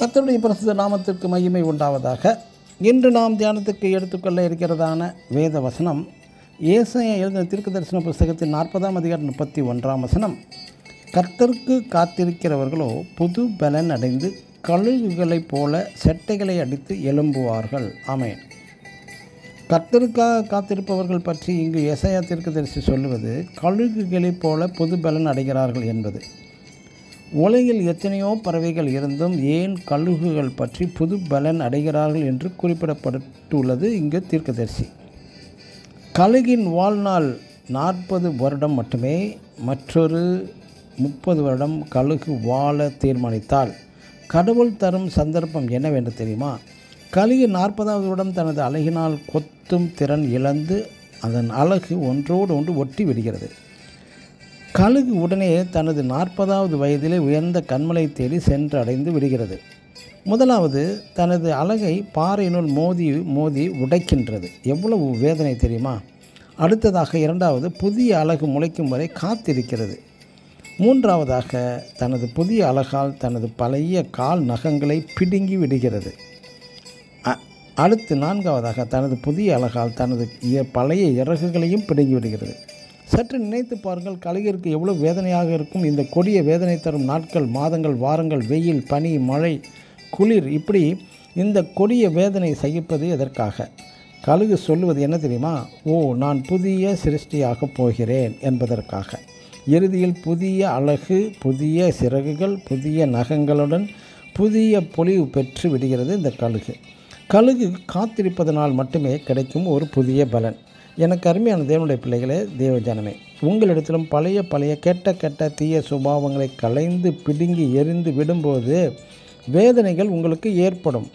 கர்த்தருடைய பரிசுத்த நாமத்திற்கு மகிமை உண்டாவதாக. இன்று நாம் தியானத்துக்கு எடுத்துக்கொள்ள இருக்கிறதான வேத வசனம் ஏசாயா எழுதின தீர்க்கதரிசன புஸ்தகத்தின் 40ஆம் அதிகாரம் 31ஆம் வசனம். கர்த்தருக்கு காத்திருக்கிறவர்களோ புது பலன் அடைந்து கழுகுகளைப் போல செட்டைகளை அடித்து எழும்புவார்கள். ஆமென். கர்த்தருக்காக காத்திருப்பவர்கள் பற்றி இங்கு ஏசாயா தீர்க்கதரிசி சொல்லுவது கழுகுகளைப் போல புது பலன் அடைகிறார்கள் என்பது. உலகில் எத்தனையோ பறவைகள் இருந்தும் ஏன் கழுகுகள் பற்றி புது பலன் அடைகிறார்கள் என்று குறிப்பிடப்பட்டுள்ளது இங்கு தீர்க்கதரிசி. கழுகின் வாழ்நாள் 40 வருடம் மட்டுமே. மற்றொரு 30 வருடம் கழுகு வாழ தீர்மானித்தால் கடவுள் தரும் சந்தர்ப்பம் என்னவென்று தெரியுமா? கழுகு 40வது வருடம் தனது அழகினால் கொத்தும் திறன் இழந்து அதன் அழகு ஒன்றோடு ஒன்று ஒட்டி விடுகிறது. கழுகு உடனே தனது 40வது வயதிலே உயர்ந்த கண்மலை தேடி சென்று அடைந்து விடுகிறது. முதலாவது தனது அழகை பாறையினுள் மோதி உடைக்கின்றது. எவ்வளவு வேதனை தெரியுமா? அடுத்ததாக இரண்டாவது புதிய அழகு முளைக்கும் வரை காத்திருக்கிறது. மூன்றாவதாக தனது புதிய அழகால் தனது பழைய கால் நகங்களை பிடுங்கி விடுகிறது. அடுத்து நான்காவதாக தனது புதிய அழகால் தனது பழைய இறகுகளையும் பிடுங்கி விடுகிறது. சற்று நினைத்து பாருங்கள், கழுகிற்கு எவ்வளவு வேதனையாக இருக்கும். இந்த கொடிய வேதனை தரும் நாட்கள், மாதங்கள், வாரங்கள், வெயில், பனி, மழை, குளிர், இப்படி இந்த கொடிய வேதனை சகிப்பது எதற்காக? கழுகு சொல்லுவது என்ன தெரியுமா? நான் புதிய சிருஷ்டியாக போகிறேன் என்பதற்காக. இறுதியில் புதிய அழகு, புதிய சிறகுகள், புதிய நகங்களுடன் புதிய பொலிவு பெற்று விடுகிறது இந்த கழுகு. கழுகு காத்திருப்பதனால் மட்டுமே கிடைக்கும் ஒரு புதிய பலன். எனக்கு அருமையான தேவனுடைய பிள்ளைகளே, தேவஜனமே, உங்களிடத்திலும் பழைய கெட்ட தீய சுபாவங்களை களைந்து பிடுங்கி எரிந்து விடும்போது வேதனைகள் உங்களுக்கு ஏற்படும்.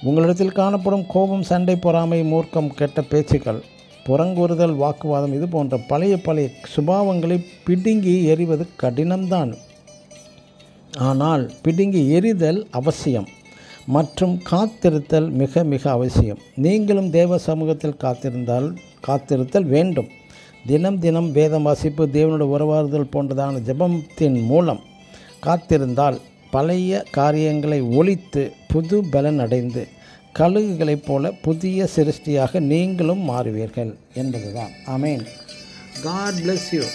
உங்களிடத்தில் காணப்படும் கோபம், சண்டை, பொறாமை, மூர்க்கம், கெட்ட பேச்சுக்கள், புறங்கூறுதல், வாக்குவாதம், இது போன்ற பழைய சுபாவங்களை பிடுங்கி எறிவது கடினம்தான். ஆனால் பிடுங்கி எறிதல் அவசியம் மற்றும் காத்திருத்தல் மிக மிக அவசியம். நீங்களும் தேவ சமூகத்தில் காத்திருத்தல் வேண்டும். தினம் வேதம் வாசிப்பு, தேவனுடைய உறவாறுதல் போன்றதான ஜெபத்தின் மூலம் காத்திருந்தால் பழைய காரியங்களை ஒழித்து புது பலன் அடைந்து கழுகுகளைப் போல புதிய சிருஷ்டியாக நீங்களும் மாறுவீர்கள் என்பதுதான். ஆமென். God bless you.